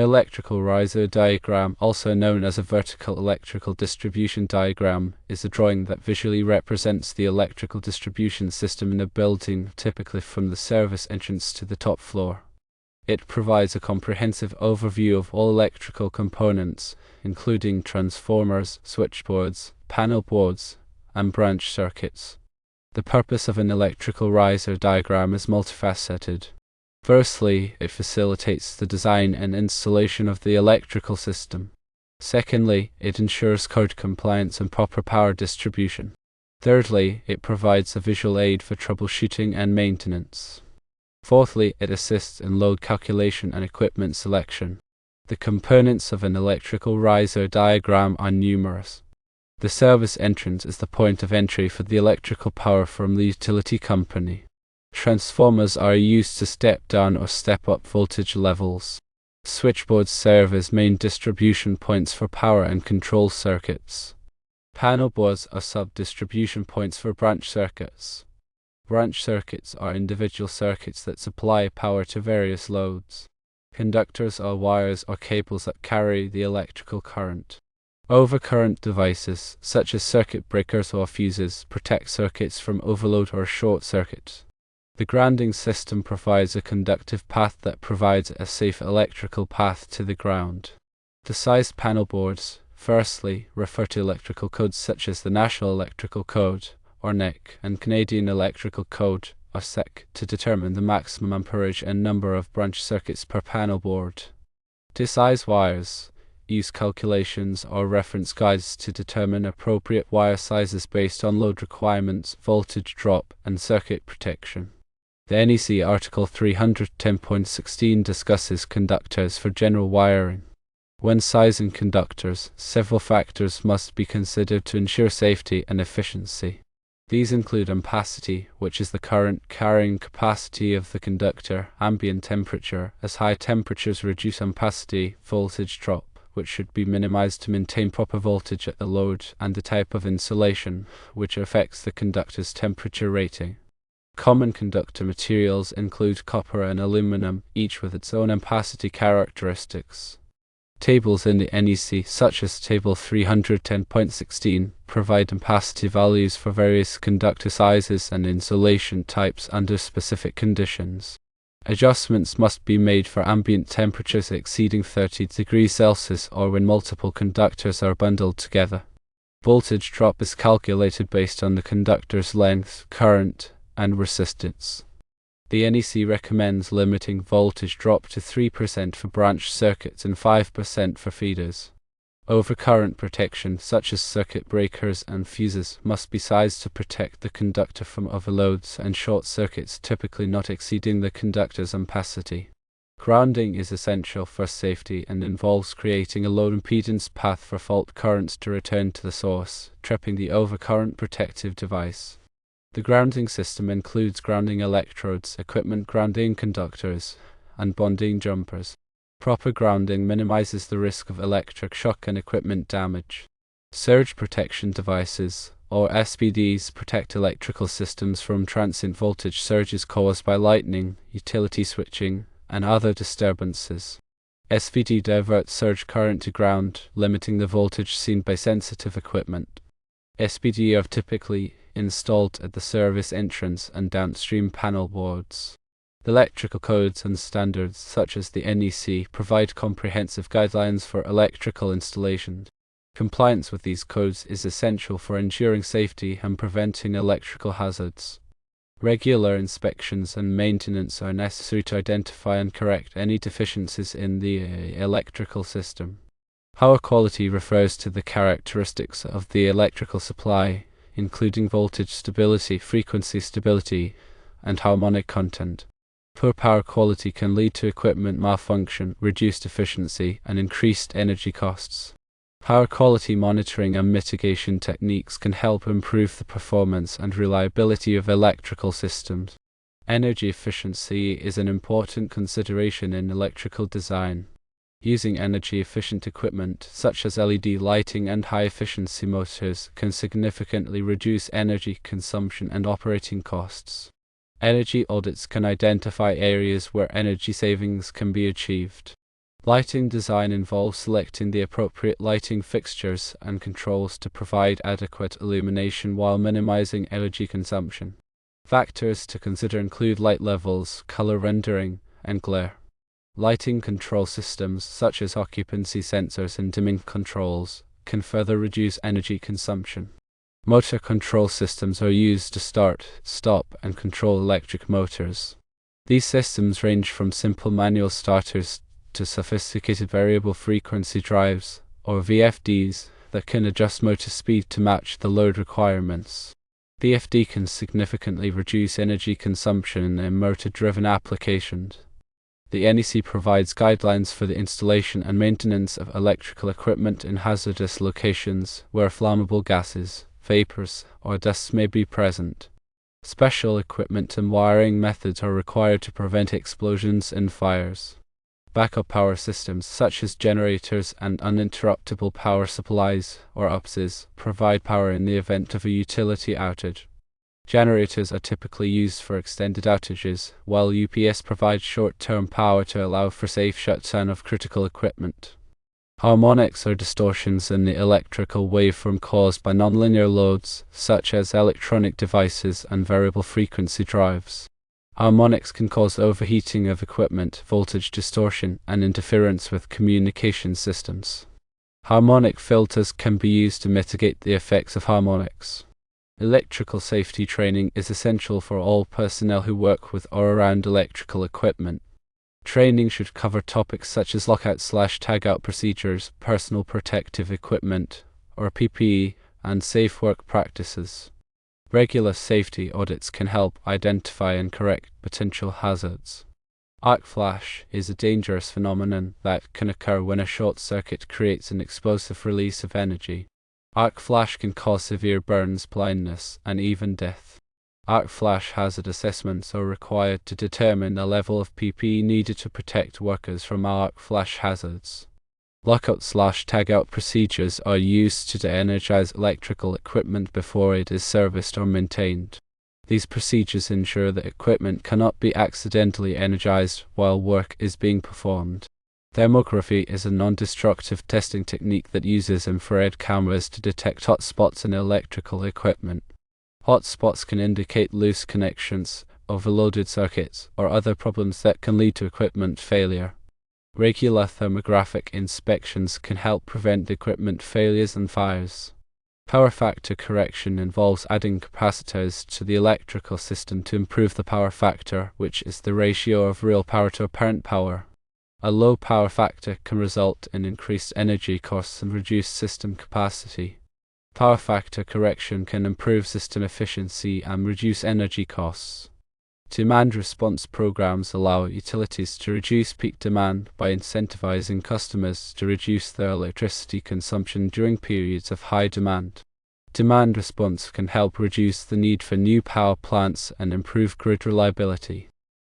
electrical riser diagram, also known as a vertical electrical distribution diagram, is a drawing that visually represents the electrical distribution system in a building, typically from the service entrance to the top floor. It provides a comprehensive overview of all electrical components, including transformers, switchboards, panel boards, and branch circuits. The purpose of an electrical riser diagram is multifaceted. Firstly, it facilitates the design and installation of the electrical system. Secondly, it ensures code compliance and proper power distribution. Thirdly, it provides a visual aid for troubleshooting and maintenance. Fourthly, it assists in load calculation and equipment selection. The components of an electrical riser diagram are numerous. The service entrance is the point of entry for the electrical power from the utility company. Transformers are used to step down or step up voltage levels. Switchboards serve as main distribution points for power and control circuits. Panel boards are sub-distribution points for branch circuits. Branch circuits are individual circuits that supply power to various loads. Conductors are wires or cables that carry the electrical current. Overcurrent devices, such as circuit breakers or fuses, protect circuits from overload or short circuit. The grounding system provides a conductive path that provides a safe electrical path to the ground. The sized panel boards, firstly, refer to electrical codes such as the National Electrical Code, or NEC, and Canadian Electrical Code, or SEC, to determine the maximum amperage and number of branch circuits per panel board. To size wires, use calculations or reference guides to determine appropriate wire sizes based on load requirements, voltage drop, and circuit protection. The NEC Article 310.16 discusses conductors for general wiring. When sizing conductors, several factors must be considered to ensure safety and efficiency. These include ampacity, which is the current carrying capacity of the conductor, ambient temperature, as high temperatures reduce ampacity, voltage drop, which should be minimized to maintain proper voltage at the load, and the type of insulation, which affects the conductor's temperature rating. Common conductor materials include copper and aluminum, each with its own ampacity characteristics. Tables in the NEC, such as Table 310.16, provide ampacity values for various conductor sizes and insulation types under specific conditions. Adjustments must be made for ambient temperatures exceeding 30 degrees Celsius or when multiple conductors are bundled together. Voltage drop is calculated based on the conductor's length, current, and resistance. The NEC recommends limiting voltage drop to 3% for branch circuits and 5% for feeders. Overcurrent protection, such as circuit breakers and fuses, must be sized to protect the conductor from overloads and short circuits, typically not exceeding the conductor's ampacity. Grounding is essential for safety and involves creating a low impedance path for fault currents to return to the source, tripping the overcurrent protective device. The grounding system includes grounding electrodes, equipment grounding conductors, and bonding jumpers. Proper grounding minimizes the risk of electric shock and equipment damage. Surge protection devices, or SPDs, protect electrical systems from transient voltage surges caused by lightning, utility switching, and other disturbances. SPD diverts surge current to ground, limiting the voltage seen by sensitive equipment. SPD are typically installed at the service entrance and downstream panel boards. The electrical codes and standards, such as the NEC, provide comprehensive guidelines for electrical installation. Compliance with these codes is essential for ensuring safety and preventing electrical hazards. Regular inspections and maintenance are necessary to identify and correct any deficiencies in the electrical system. Power quality refers to the characteristics of the electrical supply, including voltage stability, frequency stability, and harmonic content. Poor power quality can lead to equipment malfunction, reduced efficiency, and increased energy costs. Power quality monitoring and mitigation techniques can help improve the performance and reliability of electrical systems. Energy efficiency is an important consideration in electrical design. Using energy-efficient equipment, such as LED lighting and high-efficiency motors, can significantly reduce energy consumption and operating costs. Energy audits can identify areas where energy savings can be achieved. Lighting design involves selecting the appropriate lighting fixtures and controls to provide adequate illumination while minimizing energy consumption. Factors to consider include light levels, color rendering, and glare. Lighting control systems, such as occupancy sensors and dimming controls, can further reduce energy consumption. Motor control systems are used to start, stop, and control electric motors. These systems range from simple manual starters to sophisticated variable frequency drives, or VFDs, that can adjust motor speed to match the load requirements. VFD can significantly reduce energy consumption in motor-driven applications. The NEC provides guidelines for the installation and maintenance of electrical equipment in hazardous locations where flammable gases, vapors, or dusts may be present. Special equipment and wiring methods are required to prevent explosions and fires. Backup power systems, such as generators and uninterruptible power supplies, or UPSs, provide power in the event of a utility outage. Generators are typically used for extended outages, while UPS provides short-term power to allow for safe shutdown of critical equipment. Harmonics are distortions in the electrical waveform caused by nonlinear loads, such as electronic devices and variable frequency drives. Harmonics can cause overheating of equipment, voltage distortion, and interference with communication systems. Harmonic filters can be used to mitigate the effects of harmonics. Electrical safety training is essential for all personnel who work with or around electrical equipment. Training should cover topics such as lockout/tagout procedures, personal protective equipment, or PPE, and safe work practices. Regular safety audits can help identify and correct potential hazards. Arc flash is a dangerous phenomenon that can occur when a short circuit creates an explosive release of energy. Arc flash can cause severe burns, blindness, and even death. Arc flash hazard assessments are required to determine the level of PPE needed to protect workers from arc flash hazards. Lockout/tagout procedures are used to de-energize electrical equipment before it is serviced or maintained. These procedures ensure that equipment cannot be accidentally energized while work is being performed. Thermography is a non-destructive testing technique that uses infrared cameras to detect hot spots in electrical equipment. Hot spots can indicate loose connections, overloaded circuits, or other problems that can lead to equipment failure. Regular thermographic inspections can help prevent equipment failures and fires. Power factor correction involves adding capacitors to the electrical system to improve the power factor, which is the ratio of real power to apparent power. A low power factor can result in increased energy costs and reduced system capacity. Power factor correction can improve system efficiency and reduce energy costs. Demand response programs allow utilities to reduce peak demand by incentivizing customers to reduce their electricity consumption during periods of high demand. Demand response can help reduce the need for new power plants and improve grid reliability.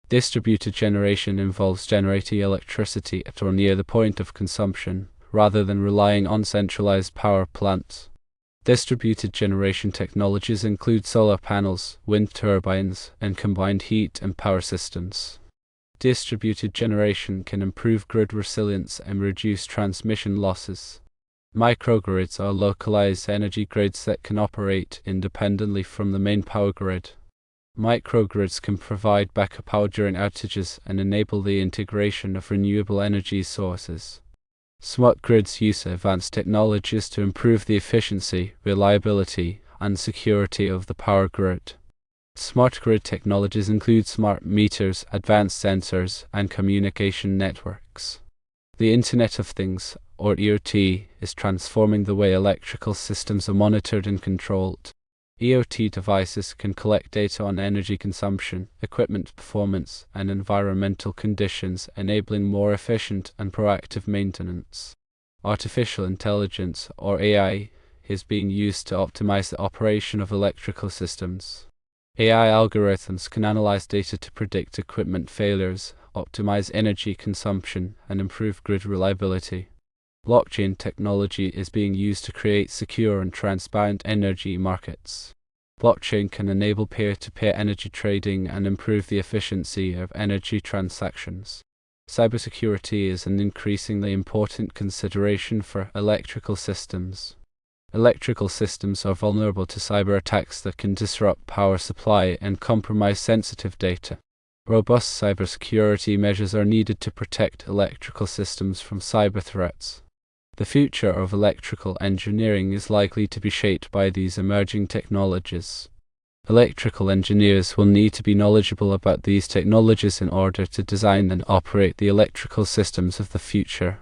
Distributed generation involves generating electricity at or near the point of consumption, rather than relying on centralized power plants. Distributed generation technologies include solar panels, wind turbines, and combined heat and power systems. Distributed generation can improve grid resilience and reduce transmission losses. Microgrids are localized energy grids that can operate independently from the main power grid. Microgrids can provide backup power during outages and enable the integration of renewable energy sources. Smart grids use advanced technologies to improve the efficiency, reliability, and security of the power grid. Smart grid technologies include smart meters, advanced sensors, and communication networks. The Internet of Things, or IoT, is transforming the way electrical systems are monitored and controlled. IoT devices can collect data on energy consumption, equipment performance, and environmental conditions, enabling more efficient and proactive maintenance. Artificial intelligence, or AI, is being used to optimize the operation of electrical systems. AI algorithms can analyze data to predict equipment failures, optimize energy consumption, and improve grid reliability. Blockchain technology is being used to create secure and transparent energy markets. Blockchain can enable peer-to-peer energy trading and improve the efficiency of energy transactions. Cybersecurity is an increasingly important consideration for electrical systems. Electrical systems are vulnerable to cyber attacks that can disrupt power supply and compromise sensitive data. Robust cybersecurity measures are needed to protect electrical systems from cyber threats. The future of electrical engineering is likely to be shaped by these emerging technologies. Electrical engineers will need to be knowledgeable about these technologies in order to design and operate the electrical systems of the future.